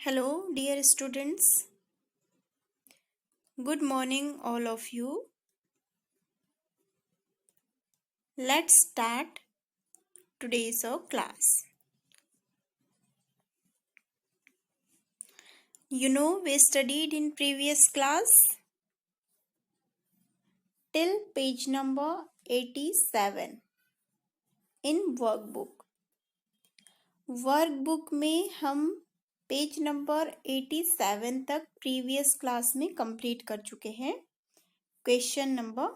Hello, dear students. Good morning, all of you. Let's start today's class. We studied in previous class till page number 87 in workbook. Workbook में हम page number 87 तक previous class में complete कर चुके हैं. Question number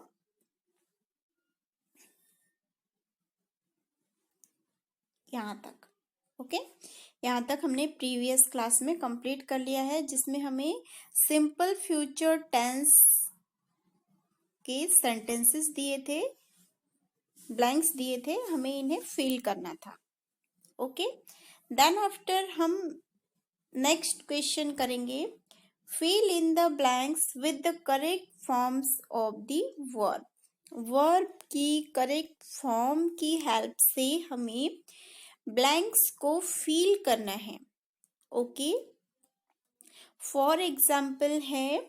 यहाँ तक. Okay, यहाँ तक हमने प्रीवियस क्लास में कंप्लीट कर लिया है, जिसमें हमें सिंपल फ्यूचर टेंस के सेंटेंसेस दिए थे, ब्लैंक्स दिए थे, हमें इन्हें फिल करना था. ओके, देन आफ्टर हम नेक्स्ट क्वेश्चन करेंगे. Fill in the blanks with the correct forms of the verb. Verb की करेक्ट फॉर्म की हेल्प से हमें ब्लैंक्स को फिल करना है. ओके, फॉर एग्जाम्पल है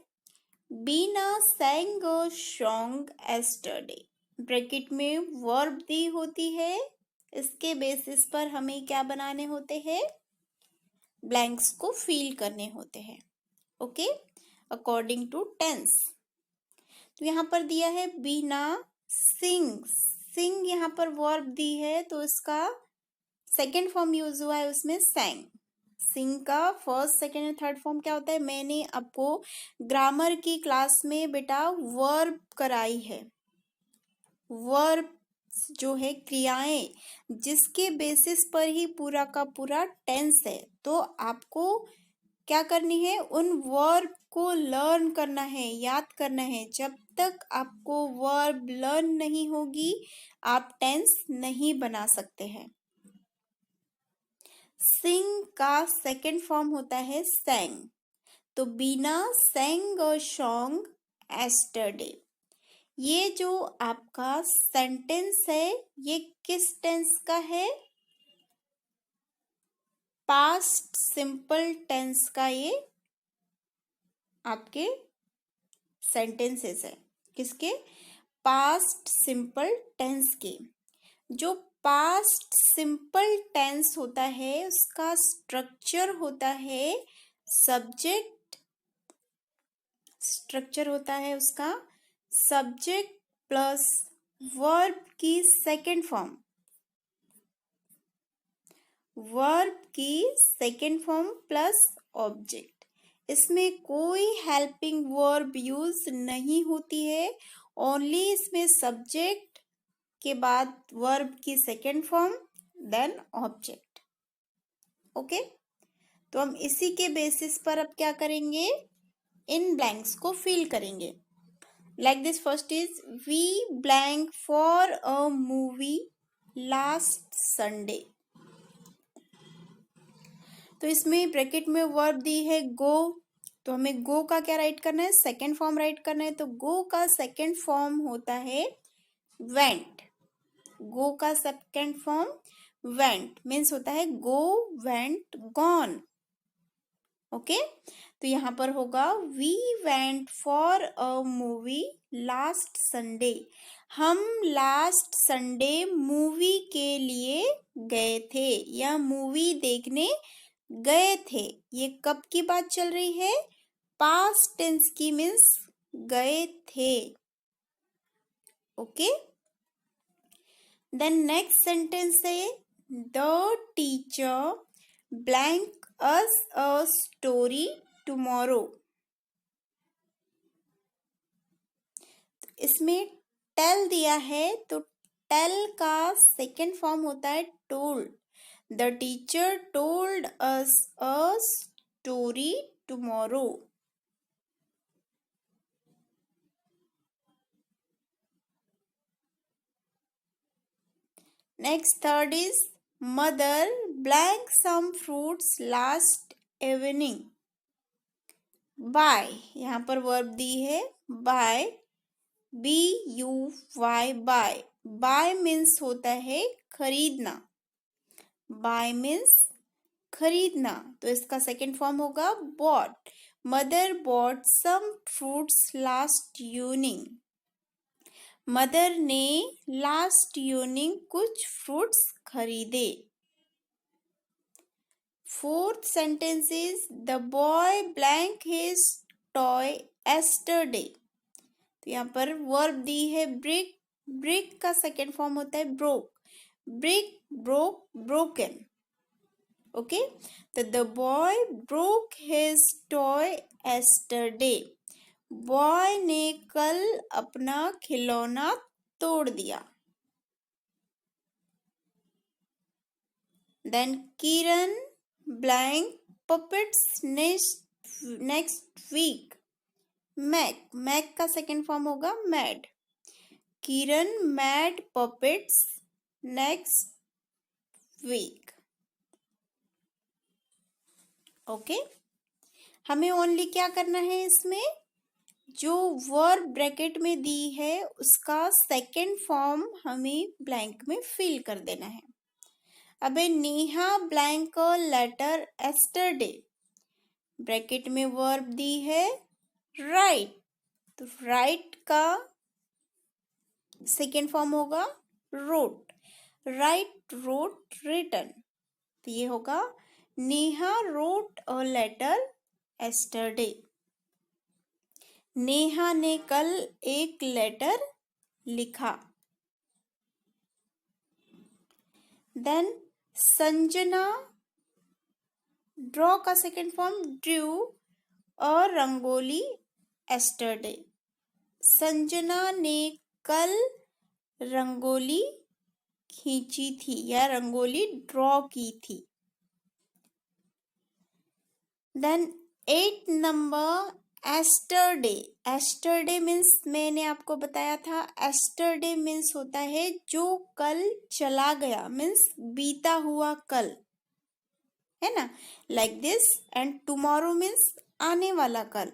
बीना sang a song yesterday. Bracket में वर्ब दी होती है, इसके बेसिस पर हमें क्या बनाने होते हैं, ब्लैंक्स को फिल करने होते हैं. Okay, according to tense. तो यहाँ पर दिया है बीना सिंग यहाँ पर वर्ब दी है, तो इसका सेकेंड फॉर्म यूज हुआ है, उसमें sang. सिंग का first second and third form क्या होता है, मैंने आपको ग्रामर की क्लास में बेटा वर्ब कराई है. वर्ब जो है क्रियाएं, जिसके बेसिस पर ही पूरा का पूरा टेंस है. तो आपको क्या करनी है, उन वर्ब को लर्न करना है, याद करना है. जब तक आपको वर्ब लर्न नहीं होगी, आप टेंस नहीं बना सकते हैं. सिंग का सेकेंड फॉर्म होता है sang. तो बीना sang a song yesterday. ये जो आपका सेंटेंस है, ये किस टेंस का है, पास्ट सिंपल टेंस का ये आपके सेंटेंसेस है. किसके, पास्ट सिंपल टेंस के. जो पास्ट सिंपल टेंस होता है, उसका स्ट्रक्चर होता है सब्जेक्ट. स्ट्रक्चर होता है उसका सब्जेक्ट प्लस वर्ब की सेकेंड फॉर्म. वर्ब की सेकेंड फॉर्म प्लस ऑब्जेक्ट. इसमें कोई हेल्पिंग वर्ब यूज नहीं होती है. ओनली इसमें सब्जेक्ट के बाद वर्ब की second form, then object. Okay, तो हम इसी के बेसिस पर अब क्या करेंगे, इन ब्लैंक्स को फिल करेंगे. Like this, first is we blank for a movie last Sunday. तो इसमें ब्रैकेट में वर्ब दी है गो. तो हमें गो का क्या राइट करना है, सेकेंड फॉर्म राइट करना है. तो गो का सेकेंड फॉर्म होता है वेंट. गो का सेकेंड फॉर्म वेंट मीन्स होता है गो, वेंट, गॉन. ओके, तो यहाँ पर होगा we went for a movie last Sunday. हम लास्ट संडे मूवी के लिए गए थे, या मूवी देखने गए थे. ये कब की बात चल रही है, पास्ट टेंस की, मीन्स गए थे. ओके, देन नेक्स्ट सेंटेंस है the teacher blank us a story tomorrow. इसमें टेल दिया है, तो टेल का सेकेंड फॉर्म होता है told. The teacher told us a story tomorrow. Next third is mother blank some fruits last evening. Buy, यहाँ पर वर्ब दी है buy, BUY buy. Buy means होता है खरीदना. बाय मीन्स खरीदना, तो इसका सेकंड फॉर्म होगा बॉट। मदर बॉट सम फ्रूट्स लास्ट इवनिंग। मदर ने लास्ट इवनिंग कुछ फ्रूट्स खरीदे। Fourth sentence is the boy blank his toy yesterday. तो यहाँ पर वर्ब दी है ब्रेक। ब्रेक का सेकेंड फॉर्म होता है broke. Break, broke, broken. Okay, तो the boy broke his toy yesterday. Boy ने कल अपना खिलौना तोड़ दिया। Then Kiran blank puppets next week. Make का सेकेंड फॉर्म होगा made. Kiran made puppets next week. Okay, हमें ओनली क्या करना है, इसमें जो वर्ब ब्रैकेट में दी है उसका सेकेंड फॉर्म हमें ब्लैंक में फिल कर देना है। अबे Neha blank letter yesterday. Bracket में वर्ब दी है राइट, तो राइट का सेकेंड फॉर्म होगा रोट। Write, wrote, written. तो ये होगा Neha wrote a letter yesterday. Neha ने कल एक लेटर लिखा। देन संजना ड्रॉ का second form drew a rangoli yesterday. Sanjana ने कल रंगोली खींची थी या रंगोली ड्रॉ की थी। Then 8 number yesterday. Yesterday means मैंने आपको बताया था, एस्टरडे मीन्स होता है जो कल चला गया, मीन्स बीता हुआ कल, है ना। Like this. And tomorrow means आने वाला कल।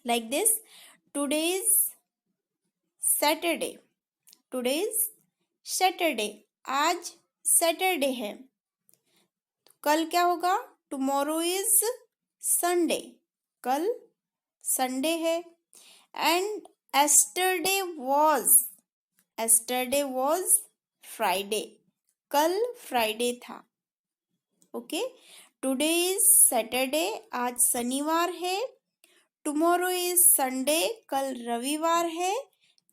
Like this, today's Saturday. Today's Saturday, आज सैटरडे है। कल क्या होगा, टुमारो इज संडे। कल संडे है। And yesterday was Friday. कल फ्राइडे था। ओके, टुडे इज सैटरडे, आज शनिवार है। टुमारो इज संडे, कल रविवार है।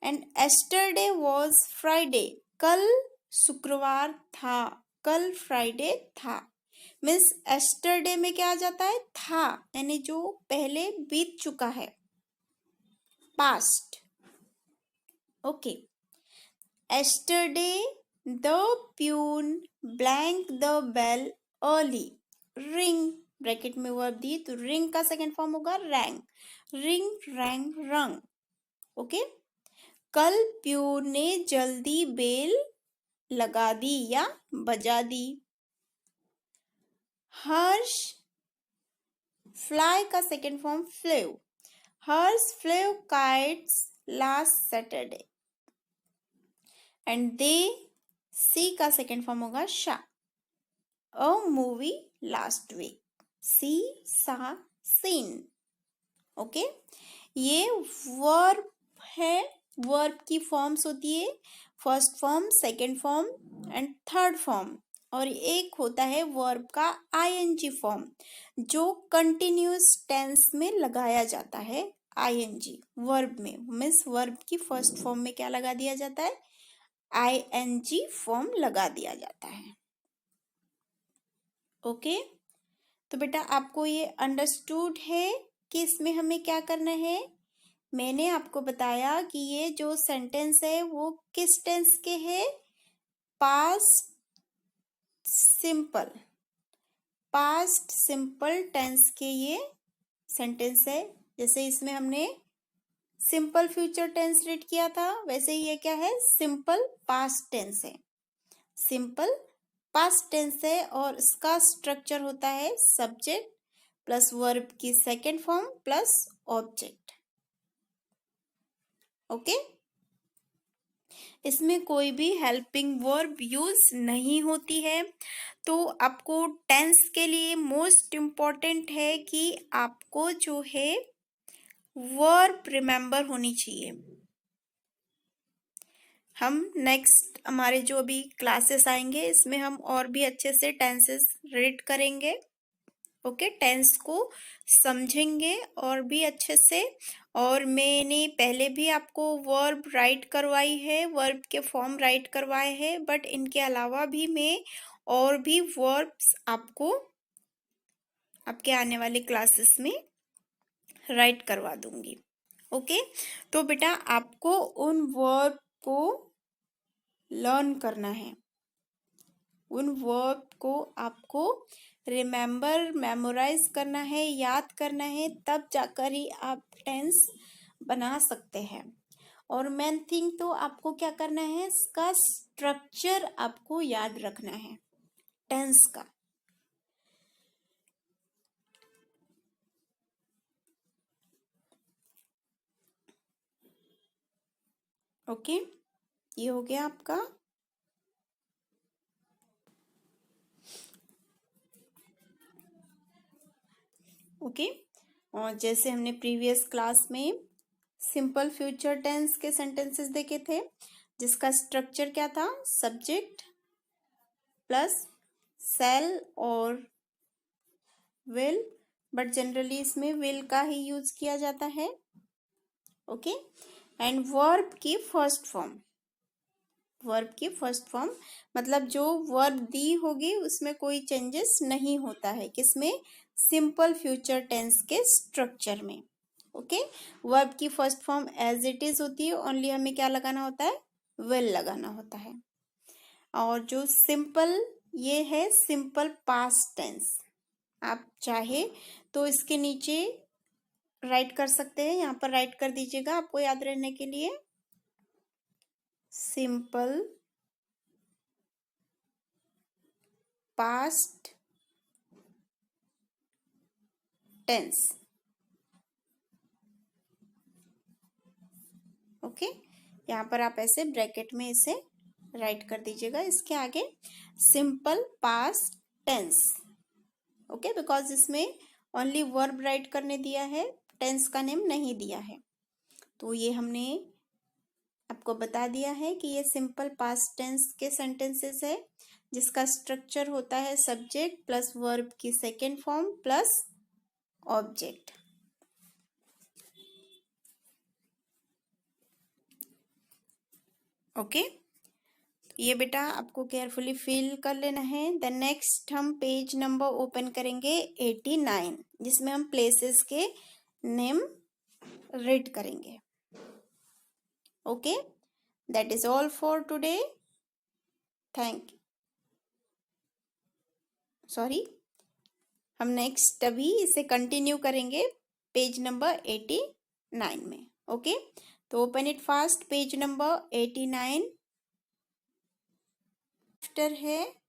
एंड एस्टरडे वॉज फ्राइडे, कल शुक्रवार था। कल फ्राइडे था। मीन्स एस्टरडे में क्या आ जाता है, था, यानी जो पहले बीत चुका है, past. Okay, yesterday the peon blank the bell early. Ring bracket में वर्ब दी, तो रिंग का सेकेंड फॉर्म होगा rang. Ring, rang, rung. Okay, कल प्यून ने जल्दी बेल लगा दी या बजा दी। हर्ष फ्लाई का second form flew. Harsh flew kites last Saturday. And they see का सेकेंड फॉर्म होगा saw. A movie last week. See, saw, seen. Okay, ये वर्ब है। वर्ब की फॉर्म्स होती है first form, second form and third form. और एक होता है वर्ब का आईएनजी फॉर्म, जो कंटिन्यूअस टेंस में लगाया जाता है। आईएनजी वर्ब में मीन्स वर्ब की फर्स्ट फॉर्म में क्या लगा दिया जाता है, आईएनजी फॉर्म लगा दिया जाता है। ओके, तो बेटा आपको ये अंडरस्टूड है कि इसमें हमें क्या करना है। मैंने आपको बताया कि ये जो सेंटेंस है वो किस टेंस के है, past simple. Past simple tense के ये सेंटेंस है। जैसे इसमें हमने सिंपल फ्यूचर टेंस रीड किया था, वैसे ही ये क्या है, सिंपल पास्ट टेंस है। सिंपल पास्ट टेंस है और इसका स्ट्रक्चर होता है सब्जेक्ट प्लस वर्ब की second form plus object. Okay, इसमें कोई भी हेल्पिंग वर्ब यूज नहीं होती है। तो आपको टेंस के लिए मोस्ट इम्पॉर्टेंट है कि आपको जो है वर्ब रिमेंबर होनी चाहिए। हम नेक्स्ट हमारे जो अभी क्लासेस आएंगे इसमें हम और भी अच्छे से टेंसेस रीड करेंगे। ओके, टेंस को समझेंगे और भी अच्छे से। और मैंने पहले भी आपको वर्ब राइट करवाई है, वर्ब के फॉर्म राइट करवाए हैं, बट इनके अलावा भी मैं और भी वर्ब्स आपको आपके आने वाले क्लासेस में राइट करवा दूंगी। ओके, तो बेटा आपको उन वर्ब को लर्न करना है, उन वर्ब को आपको रिमेंबर मेमोराइज करना है, याद करना है, तब जाकर ही आप टेंस बना सकते हैं। और मेन थिंग तो आपको क्या करना है, इसका स्ट्रक्चर आपको याद रखना है टेंस का। ओके, ये हो गया आपका। ओके, और जैसे हमने प्रीवियस क्लास में सिंपल फ्यूचर टेंस के सेंटेंसेस देखे थे, जिसका स्ट्रक्चर क्या था, सब्जेक्ट प्लस सेल और विल, बट जनरली इसमें विल का ही यूज किया जाता है। ओके, एंड वर्ब की फर्स्ट फॉर्म, वर्ब की फर्स्ट फॉर्म मतलब जो वर्ब दी होगी उसमें कोई चेंजेस नहीं होता है, किसमें, सिंपल फ्यूचर टेंस के स्ट्रक्चर में। ओके, वर्ब की first form as it is होती है, ओनली हमें क्या लगाना होता है, विल लगाना होता है। और जो सिंपल, ये है सिंपल पास्ट टेंस। आप चाहे तो इसके नीचे राइट कर सकते हैं, यहाँ पर राइट कर दीजिएगा आपको याद रहने के लिए, सिंपल पास्ट टेंस। ओके, यहाँ पर आप ऐसे ब्रैकेट में इसे राइट कर दीजिएगा, इसके आगे simple past tense. Okay, because इसमें ओनली वर्ब राइट करने दिया है, टेंस का नेम नहीं दिया है। तो ये हमने आपको बता दिया है कि ये सिंपल पास्ट टेंस के सेंटेंसेस है, जिसका स्ट्रक्चर होता है सब्जेक्ट प्लस वर्ब की second form plus object. Okay, ये बेटा आपको केयरफुली फिल कर लेना है। देन नेक्स्ट हम पेज नंबर ओपन करेंगे 89, जिसमें हम प्लेसेस के नेम रीड करेंगे। Okay, that is all for today. Thank sorry, हम नेक्स्ट अभी इसे कंटिन्यू करेंगे पेज नंबर 89 में। ओके, तो open it fast, page number 89 after है।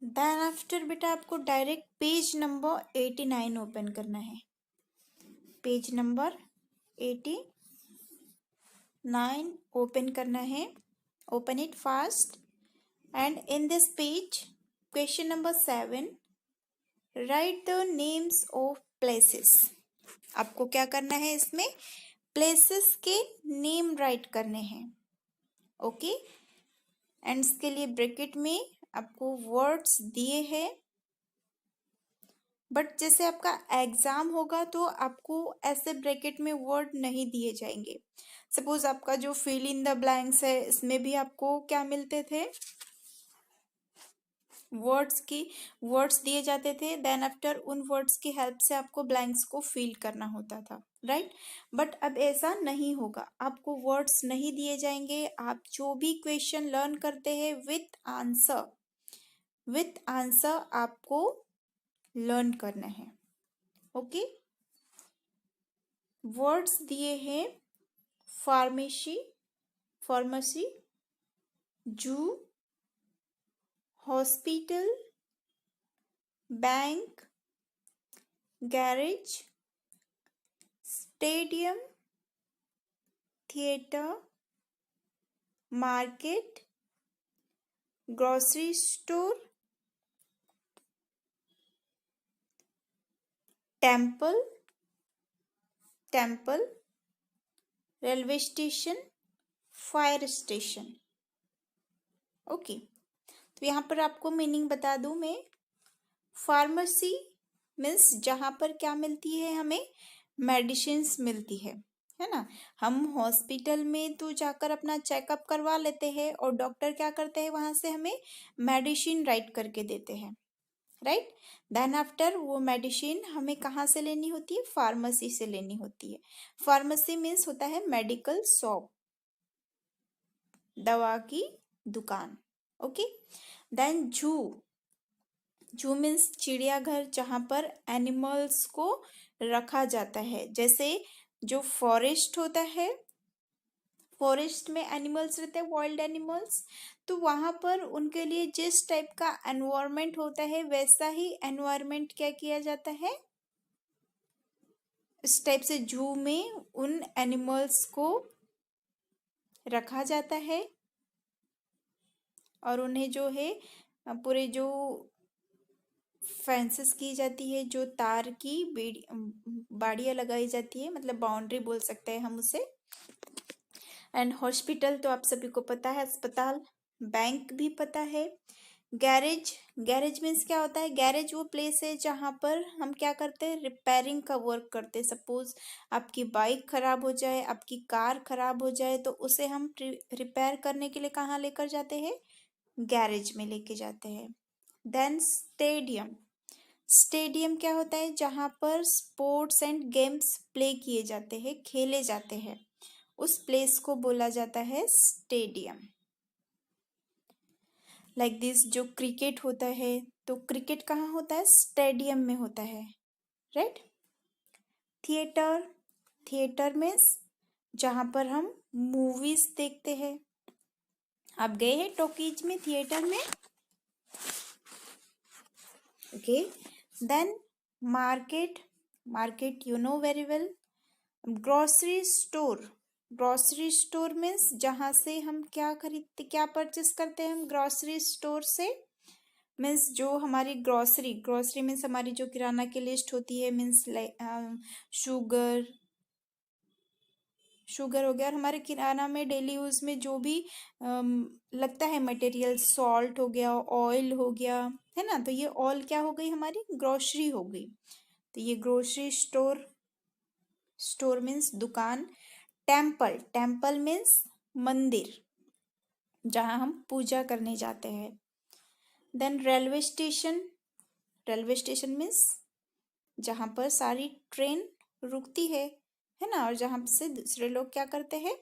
देन आफ्टर बेटा आपको डायरेक्ट पेज नंबर 89 ओपन करना है, पेज नंबर 89 ओपन करना है। Open it fast and in this page question number 7, right the names of places. आपको क्या करना है, इसमें प्लेसेस के नेम राइट करने हैं। ओके, एंड इसके लिए ब्रैकेट में आपको वर्ड्स दिए हैं, बट जैसे आपका एग्जाम होगा तो आपको ऐसे ब्रैकेट में वर्ड नहीं दिए जाएंगे। सपोज आपका जो फिल इन द ब्लैंक्स है, इसमें भी आपको क्या मिलते थे, वर्ड्स दिए जाते थे, देन आफ्टर उन वर्ड्स की हेल्प से आपको ब्लैंक्स को फिल करना होता था, राइट। बट अब ऐसा नहीं होगा, आपको वर्ड्स नहीं दिए जाएंगे, आप जो भी क्वेश्चन लर्न करते हैं विथ आंसर आपको लर्न करना है। ओके, वर्ड्स दिए हैं फार्मेसी, जू, hospital, bank, garage, stadium, theatre, market, grocery store, temple, railway station, fire station. Okay, तो यहाँ पर आपको मीनिंग बता दूं मैं। फार्मेसी मीन्स जहाँ पर क्या मिलती है, हमें मेडिसिन्स मिलती है ना। हम हॉस्पिटल में तो जाकर अपना चेकअप करवा लेते हैं और डॉक्टर क्या करते हैं, वहाँ से हमें मेडिसिन राइट करके देते हैं, राइट। देन आफ्टर वो मेडिसिन हमें कहाँ से लेनी होती है, फार्मेसी से लेनी होती है। फार्मेसी मीन्स होता है मेडिकल शॉप, दवा की दुकान। ओके, देन जू मीन्स चिड़ियाघर, जहाँ पर एनिमल्स को रखा जाता है। जैसे जो फॉरेस्ट होता है, फॉरेस्ट में एनिमल्स रहते हैं, वाइल्ड एनिमल्स, तो वहाँ पर उनके लिए जिस टाइप का एनवायरनमेंट होता है वैसा ही एनवायरनमेंट क्या किया जाता है, इस टाइप से जू में उन एनिमल्स को रखा जाता है और उन्हें जो है पूरे जो फेंसेस की जाती है, जो तार की बाड़ियाँ लगाई जाती है, मतलब बाउंड्री बोल सकते हैं हम उसे। एंड हॉस्पिटल तो आप सभी को पता है, अस्पताल। बैंक भी पता है। गैरेज मीन्स क्या होता है, गैरेज वो प्लेस है जहाँ पर हम क्या करते हैं, रिपेयरिंग का वर्क करते हैं। सपोज आपकी बाइक खराब हो जाए, आपकी कार खराब हो जाए, तो उसे हम रिपेयर करने के लिए कहाँ लेकर जाते हैं, गैरेज में लेके जाते हैं। देन स्टेडियम क्या होता है, जहाँ पर स्पोर्ट्स एंड गेम्स प्ले किए जाते हैं, खेले जाते हैं, उस प्लेस को बोला जाता है स्टेडियम। लाइक दिस, जो क्रिकेट होता है तो क्रिकेट कहाँ होता है, स्टेडियम में होता है, राइट। थिएटर मीन्स जहाँ पर हम मूवीज देखते हैं। आप गए हैं टॉकीज में, थिएटर में, okay. Then market you know very well. Grocery store means जहाँ से हम क्या खरीदते, क्या परचेस करते हैं हम ग्रोसरी स्टोर से, मीन्स जो हमारी ग्रोसरी मीन्स हमारी जो किराना की लिस्ट होती है, मीन्स शुगर हो गया, और हमारे किराना में डेली यूज में जो भी लगता है मटेरियल, सॉल्ट हो गया, ऑयल हो गया, है ना, तो ये ऑल क्या हो गई, हमारी ग्रोसरी हो गई। तो ये ग्रोसरी स्टोर मीन्स दुकान। टेम्पल मीन्स मंदिर, जहाँ हम पूजा करने जाते हैं। देन रेलवे स्टेशन मीन्स जहाँ पर सारी ट्रेन रुकती है ना, और जहाँ से दूसरे लोग क्या करते हैं,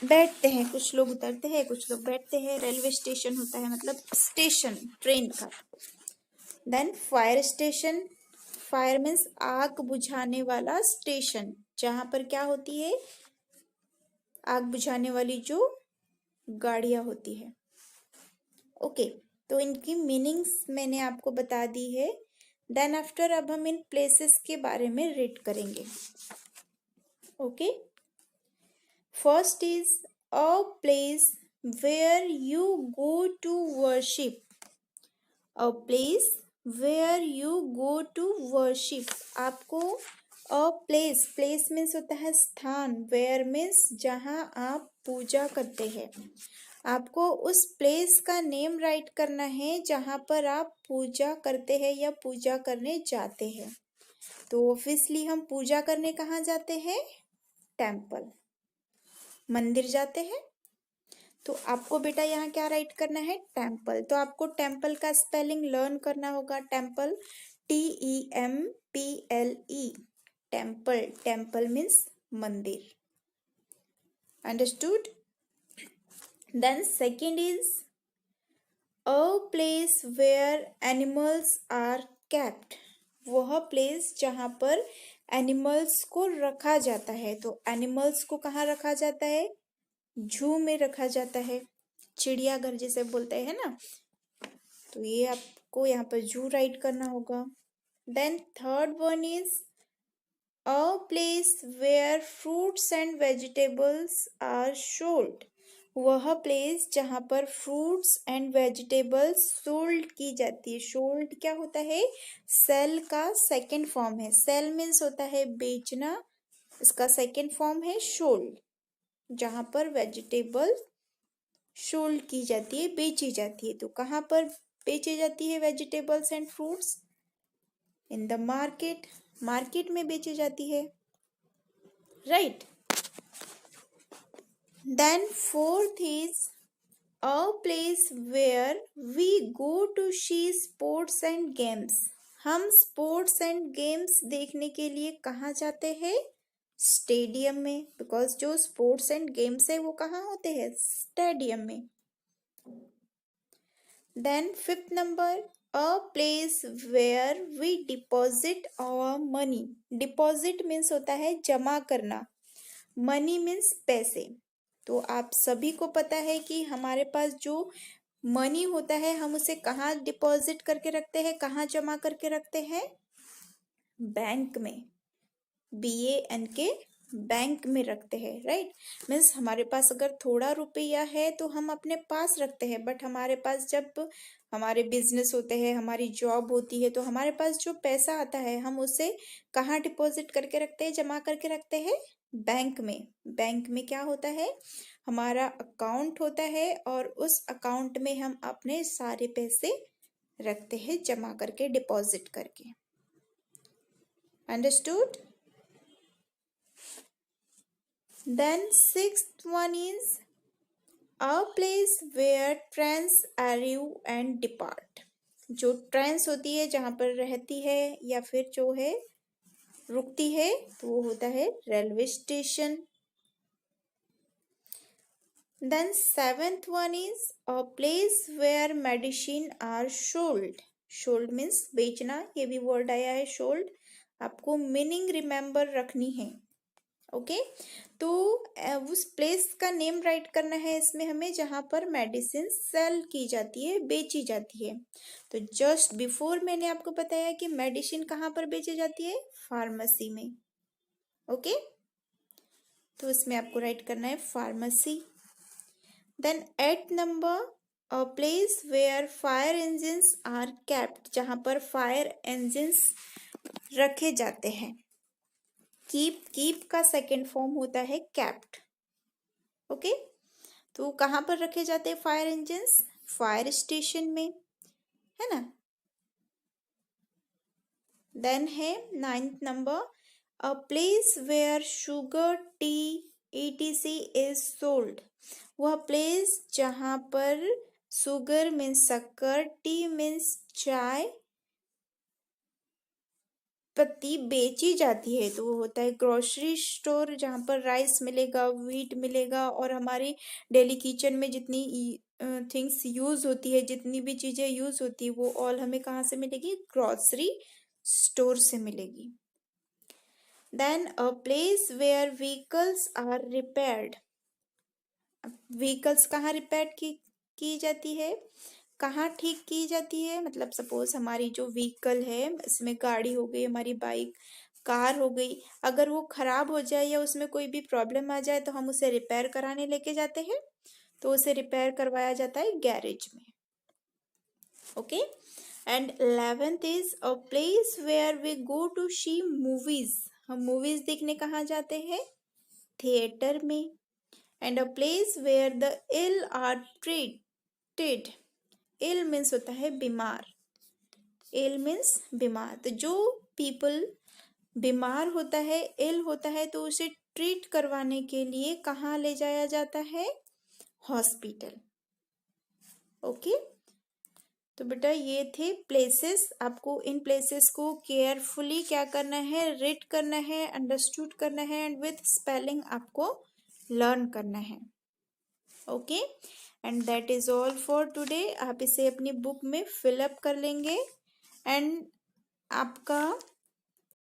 बैठते हैं, कुछ लोग उतरते हैं, कुछ लोग बैठते हैं। रेलवे स्टेशन होता है मतलब स्टेशन ट्रेन का। देन फायर मीन्स आग बुझाने वाला स्टेशन, जहाँ पर क्या होती है, आग बुझाने वाली जो गाड़ियाँ होती है। ओके, तो इनकी मीनिंग्स मैंने आपको बता दी है। देन आफ्टर अब हम इन प्लेसेस के बारे में रीड करेंगे। Okay, first is a place where you go to worship. A place where you go to worship, आपको प्लेस मीन्स होता है स्थान, वेयर मीन्स जहाँ आप पूजा करते हैं। आपको उस प्लेस का नेम राइट करना है जहाँ पर आप पूजा करते हैं या पूजा करने जाते हैं। तो ऑब्वियसली हम पूजा करने कहाँ जाते हैं, टेम्पल, मंदिर जाते हैं। तो आपको बेटा यहाँ क्या राइट करना है, टेम्पल। तो आपको टेम्पल का स्पेलिंग लर्न करना होगा। टेम्पल, TEMPLE, टेम्पल मीन्स मंदिर। Understood. Then second is a place where animals are kept, वह प्लेस जहाँ पर एनिमल्स को रखा जाता है। तो एनिमल्स को कहाँ रखा जाता है, जू में रखा जाता है, चिड़ियाघर जिसे बोलते हैं ना। तो ये आपको यहाँ पर जू राइट करना होगा। Then third one is a place where fruits and vegetables are sold. वह प्लेस जहाँ पर फ्रूट्स एंड वेजिटेबल्स सोल्ड की जाती है. सोल्ड क्या होता है? सेल का सेकंड फॉर्म है. सेल मीन्स होता है बेचना, इसका सेकंड फॉर्म है सोल्ड. जहाँ पर वेजिटेबल सोल्ड की जाती है, बेची जाती है. तो कहाँ पर बेची जाती है vegetables and fruits? In the market. Market में बेची जाती है, right. Then fourth is a place where we go to see sports and games. हम स्पोर्ट्स एंड गेम्स देखने के लिए कहाँ जाते हैं? स्टेडियम में. बिकॉज जो स्पोर्ट्स एंड गेम्स है वो कहाँ होते हैं? स्टेडियम में. Then fifth number, a place where we deposit our money. Deposit means होता है जमा करना, मनी मीन्स पैसे. तो आप सभी को पता है कि हमारे पास जो मनी होता है हम उसे कहाँ डिपॉजिट करके रखते हैं, कहाँ जमा करके रखते हैं? बैंक में. BANK, बैंक में रखते हैं, राइट. मीन्स हमारे पास अगर थोड़ा रुपया है तो हम अपने पास रखते हैं, बट हमारे पास जब हमारे बिजनेस होते हैं, हमारी जॉब होती है, तो हमारे पास जो पैसा आता है हम उसे कहाँ डिपॉजिट करके रखते हैं, जमा करके रखते हैं? बैंक में. बैंक में क्या होता है? हमारा अकाउंट होता है और उस अकाउंट में हम अपने सारे पैसे रखते हैं जमा करके, डिपॉजिट करके. Understood? Then sixth one is a place where trains arrive and depart. जो ट्रेन्स होती है जहाँ पर रहती है या फिर जो है रुकती है, तो वो होता है railway station. Then seventh one is a place where medicine are sold. Sold means बेचना, ये भी वर्ड आया है sold. आपको मीनिंग रिमेम्बर रखनी है, ओके. तो उस प्लेस का नेम राइट करना है इसमें हमें जहाँ पर मेडिसिन सेल की जाती है, बेची जाती है. तो जस्ट बिफोर मैंने आपको बताया कि मेडिसिन कहाँ पर बेची जाती है? फार्मेसी में, ओके. तो इसमें आपको राइट करना है pharmacy. Then 8th number, a place where fire engines are kept. जहाँ पर फायर इंजिन्स रखे जाते हैं. कीप का सेकेंड फॉर्म होता है कैप्ट, ओके. तो कहाँ पर रखे जाते हैं फायर इंजिन्स? फायर स्टेशन में, है ना. देन है 9th number, a place where sugar, tea, etc is sold. वह प्लेस जहाँ पर शुगर मीन्स शक्कर, टी मीन्स चाय पत्ती बेची जाती है. तो वो होता है ग्रोसरी स्टोर, जहाँ पर राइस मिलेगा, व्हीट मिलेगा, और हमारी डेली किचन में जितनी थिंग्स यूज होती है, जितनी भी चीजें यूज होती है, वो ऑल हमें कहाँ से मिलेगी? ग्रोसरी स्टोर से मिलेगी. Then a place where vehicles are repaired. Vehicles कहाँ रिपेयर की जाती है, कहाँ ठीक की जाती है? मतलब सपोज हमारी जो व्हीकल है, इसमें गाड़ी हो गई, हमारी बाइक, कार हो गई, अगर वो खराब हो जाए या उसमें कोई भी प्रॉब्लम आ जाए तो हम उसे रिपेयर कराने लेके जाते हैं. तो उसे रिपेयर करवाया जाता है गैरेज में, okay. And 11th is a place where we go to see movies. हम मूवीज देखने कहाँ जाते हैं? थिएटर में. And a place where the ill are treated. Ill means होता है बीमार. इल मीन्स बीमार. तो जो पीपल बीमार होता है, इल होता है, तो उसे ट्रीट करवाने के लिए कहाँ ले जाया जाता है? Hospital, okay. तो बेटा ये थे प्लेसेस. आपको इन प्लेसेस को केयरफुली क्या करना है? रीड करना है, अंडरस्टूड करना है, एंड विथ स्पेलिंग आपको लर्न करना है, okay. And that is all for today. आप इसे अपनी बुक में फिलअप कर लेंगे एंड आपका